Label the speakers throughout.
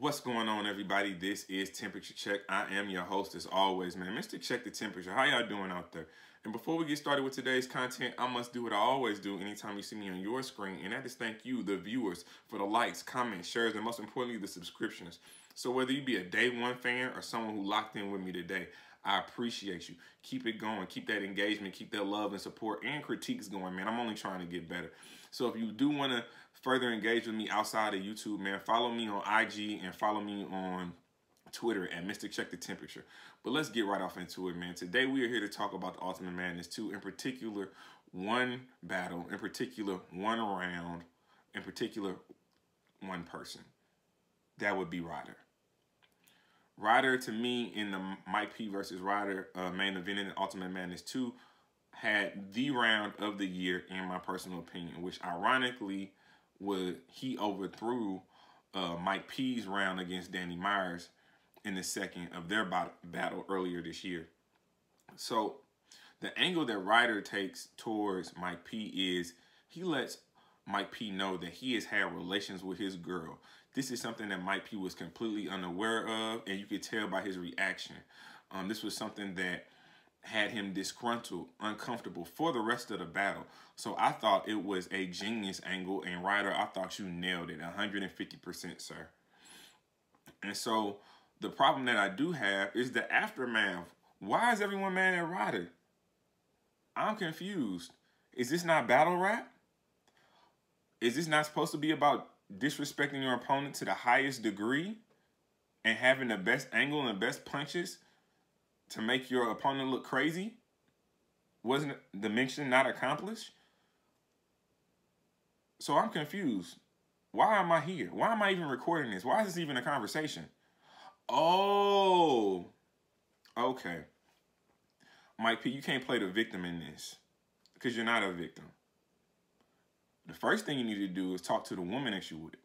Speaker 1: What's going on, everybody? This is Temperature Check. I am your host as always, man. Mr. Check the Temperature. How y'all doing out there? And before we get started with today's content, I must do what I always do anytime you see me on your screen, and that is thank you, the viewers, for the likes, comments, shares, and most importantly, the subscriptions. So whether you be a day one fan or someone who locked in with me today, I appreciate you. Keep it going. Keep that engagement. Keep that love and support and critiques going, man. I'm only trying to get better. So if you do want to further engage with me outside of YouTube, man, follow me on IG and follow me on Twitter at Mr. Check the Temperature. But let's get right off into it, man. Today we are here to talk about the Ultimate Madness 2, in particular, one battle, in particular, one round, in particular, one person. That would be Ryda. Ryda, to me, in the Mike P versus Ryda main event in the Ultimate Madness 2, had the round of the year, in my personal opinion, which ironically he overthrew Mike P's round against Danny Myers in the second of their battle earlier this year. So the angle that Ryda takes towards Mike P is he lets Mike P know that he has had relations with his girl. This is something that Mike P was completely unaware of, and you could tell by his reaction. This was something that had him disgruntled, uncomfortable for the rest of the battle. So I thought it was a genius angle, and Ryda, I thought you nailed it 150%, sir. And so the problem that I do have is the aftermath. Why is everyone mad at Ryda? I'm confused. Is this not battle rap? Is this not supposed to be about disrespecting your opponent to the highest degree and having the best angle and the best punches to make your opponent look crazy? Wasn't the mission not accomplished? So I'm confused. Why am I here? Why am I even recording this? Why is this even a conversation? Oh, okay. Mike P, you can't play the victim in this because you're not a victim. The first thing you need to do is talk to the woman that you're with.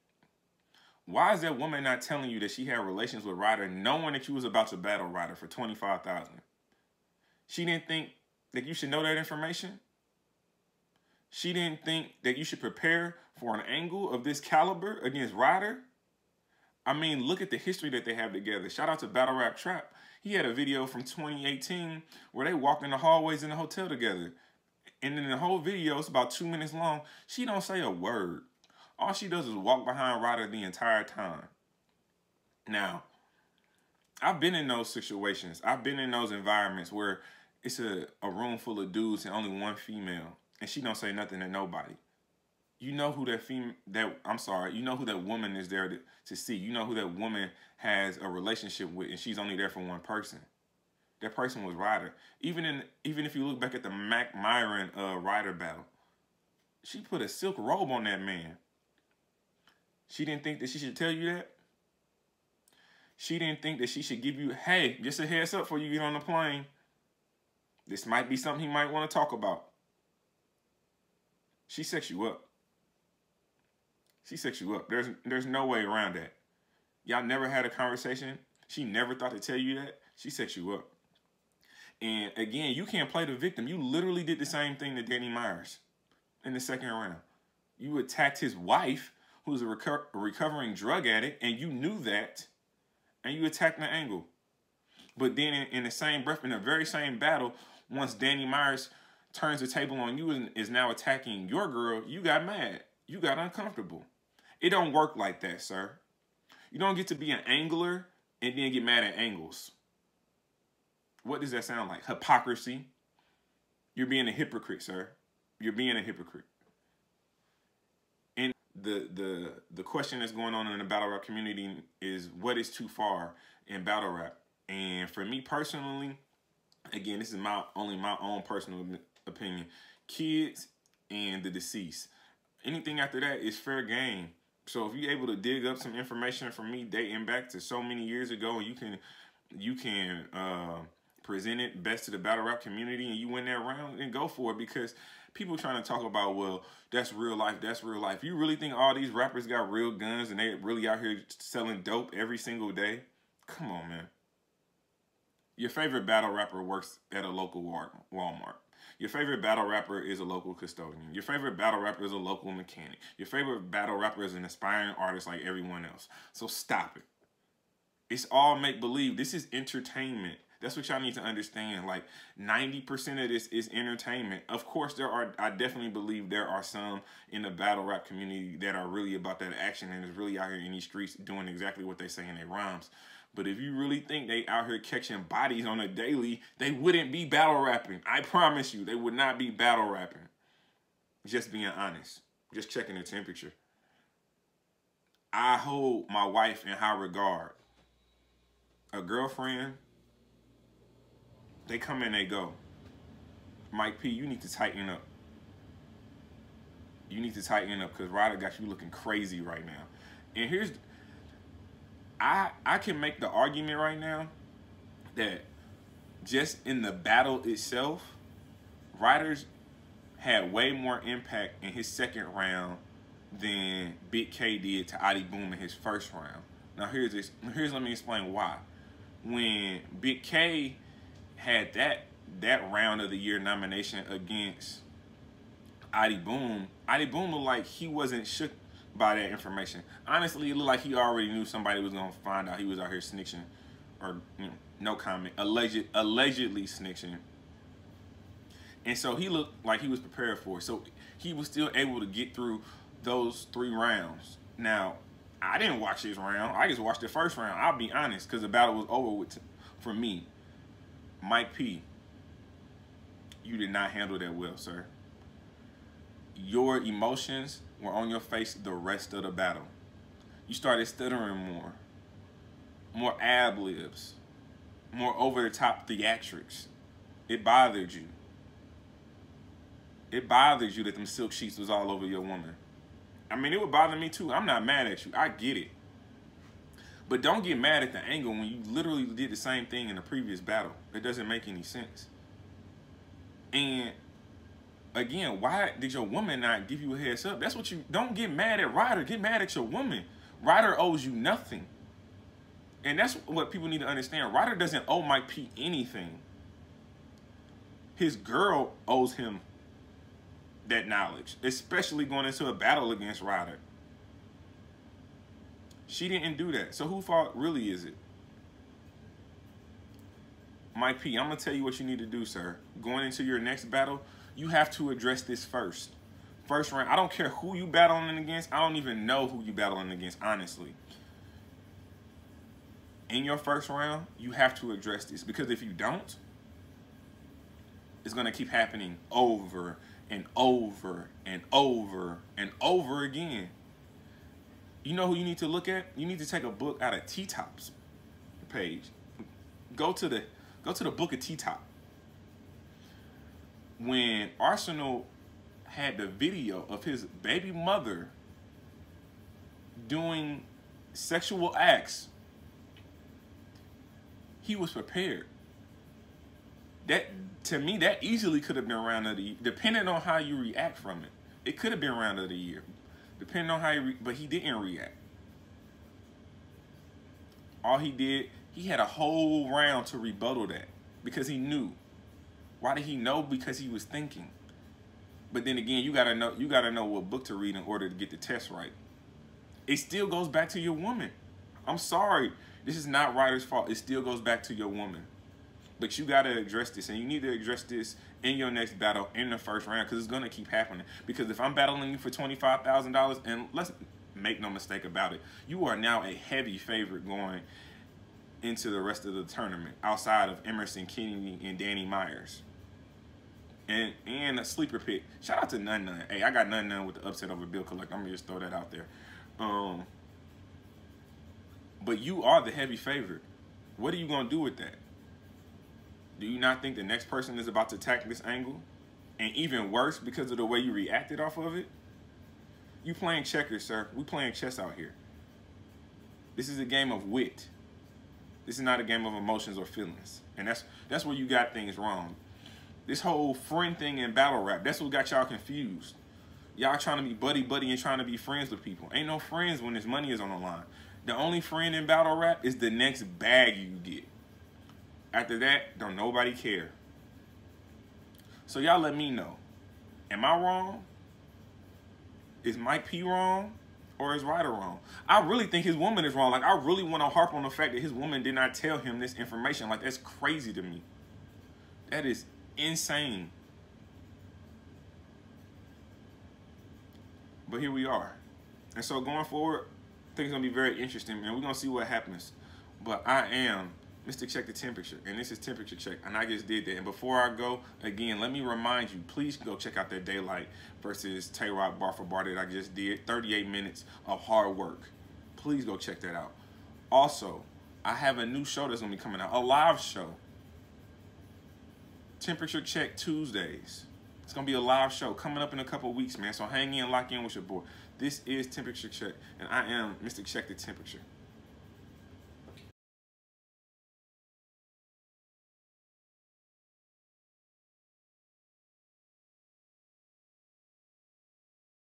Speaker 1: Why is that woman not telling you that she had relations with Ryda, knowing that you was about to battle Ryda for $25,000? She didn't think that you should know that information? She didn't think that you should prepare for an angle of this caliber against Ryda? I mean, look at the history that they have together. Shout out to Battle Rap Trap. He had a video from 2018 where they walked in the hallways in the hotel together. And then the whole video is about 2 minutes long. She don't say a word. All she does is walk behind Ryda the entire time. Now, I've been in those situations. I've been in those environments where it's a room full of dudes and only one female, and she don't say nothing to nobody. You know who you know who that woman is there to see. You know who that woman has a relationship with, and she's only there for one person. That person was Ryda. Even if you look back at the Mac Myron Ryda battle, she put a silk robe on that man. She didn't think that she should tell you that. She didn't think that she should give you, hey, just a heads up before you get on the plane. This might be something he might want to talk about. She sets you up. She sets you up. There's no way around that. Y'all never had a conversation. She never thought to tell you that. She sets you up. And again, you can't play the victim. You literally did the same thing to Danny Myers in the second round. You attacked his wife, who's a recovering drug addict, and you knew that, and you attacked the angle. But then in the same breath, in the very same battle, once Danny Myers turns the table on you and is now attacking your girl, you got mad. You got uncomfortable. It don't work like that, sir. You don't get to be an angler and then get mad at angles. What does that sound like? Hypocrisy. You're being a hypocrite, sir. You're being a hypocrite. And the question that's going on in the battle rap community is, what is too far in battle rap? And for me personally, again, this is only my own personal opinion. Kids and the deceased. Anything after that is fair game. So if you're able to dig up some information from me dating back to so many years ago, and you can present it best to the battle rap community, and you win that round, then go for it. Because people trying to talk about, well, that's real life, that's real life. You really think all these rappers got real guns and they really out here selling dope every single day? Come on, man. Your favorite battle rapper works at a local Walmart. Your favorite battle rapper is a local custodian. Your favorite battle rapper is a local mechanic. Your favorite battle rapper is an aspiring artist like everyone else. So stop it. It's all make-believe. This is entertainment. That's what y'all need to understand. Like 90% of this is entertainment. Of course, I definitely believe there are some in the battle rap community that are really about that action and is really out here in these streets doing exactly what they say in their rhymes. But if you really think they out here catching bodies on a daily, they wouldn't be battle rapping. I promise you, they would not be battle rapping. Just being honest. Just checking the temperature. I hold my wife in high regard. A girlfriend, they come and they go. Mike P, you need to tighten up. You need to tighten up because Ryda got you looking crazy right now. And here's, I can make the argument right now that just in the battle itself, Ryda's had way more impact in his second round than Big K did to Adi Boom in his first round. Now let me explain why. When Big K had that round of the year nomination against Adi Boom looked like he wasn't shook by that information. Honestly, it looked like he already knew somebody was gonna find out he was out here snitching, or no comment, allegedly snitching. And so he looked like he was prepared for it. So he was still able to get through those 3 rounds. Now, I didn't watch this round. I just watched the first round. I'll be honest, because the battle was over with for me. Mike P, you did not handle that well, sir. Your emotions were on your face the rest of the battle. You started stuttering more ad-libs, more over-the-top theatrics. It bothered you. It bothers you that them silk sheets was all over your woman. I mean, it would bother me too. I'm not mad at you. I get it. But don't get mad at the angle when you literally did the same thing in the previous battle. It doesn't make any sense. And again, why did your woman not give you a heads up? That's what you, don't get mad at Ryda. Get mad at your woman. Ryda owes you nothing. And that's what people need to understand. Ryda doesn't owe Mike P anything. His girl owes him that knowledge, especially going into a battle against Ryda. She didn't do that. So whose fault really is it? Mike P, I'm going to tell you what you need to do, sir. Going into your next battle, you have to address this first. First round, I don't care who you battling against. I don't even know who you battling against, honestly. In your first round, you have to address this. Because if you don't, it's going to keep happening over and over and over and over again. You know who you need to look at? You need to take a book out of T-Top's page. Go to the book of T-Top. When Arsenal had the video of his baby mother doing sexual acts, he was prepared. That, to me, that easily could have been round of the year, depending on how you react from it. It could have been round of the year, depending on how you but he didn't react. All he did, he had a whole round to rebuttal that because he knew. Why did he know? Because he was thinking. But then again, you gotta know what book to read in order to get the test right. It still goes back to your woman. I'm sorry, this is not Ryda's fault. It still goes back to your woman. But you got to address this, and you need to address this in your next battle in the first round because it's going to keep happening. Because if I'm battling you for $25,000, and let's make no mistake about it, you are now a heavy favorite going into the rest of the tournament outside of Emerson Kennedy and Danny Myers. And a sleeper pick. Shout out to Nun Nun. Hey, I got Nun Nun with the upset over Bill Collect. I'm going to just throw that out there. But you are the heavy favorite. What are you going to do with that? Do you not think the next person is about to attack this angle? And even worse, because of the way you reacted off of it? You playing checkers, sir. We playing chess out here. This is a game of wit. This is not a game of emotions or feelings. And that's where you got things wrong. This whole friend thing in battle rap, that's what got y'all confused. Y'all trying to be buddy-buddy and trying to be friends with people. Ain't no friends when this money is on the line. The only friend in battle rap is the next bag you get. After that, don't nobody care. So y'all let me know. Am I wrong? Is Mike P wrong? Or is Ryda wrong? I really think his woman is wrong. Like, I really want to harp on the fact that his woman did not tell him this information. Like, that's crazy to me. That is insane. But here we are. And so going forward, I think it's going to be very interesting, man. We're going to see what happens. But I am Mr. Check the Temperature, and this is Temperature Check, and I just did that. And before I go, again, let me remind you, please go check out that Daylight versus Tay-Rock bar for bar that I just did. 38 minutes of hard work. Please go check that out. Also, I have a new show that's going to be coming out, a live show. Temperature Check Tuesdays. It's going to be a live show coming up in a couple of weeks, man. So hang in, lock in with your boy. This is Temperature Check, and I am Mr. Check the Temperature.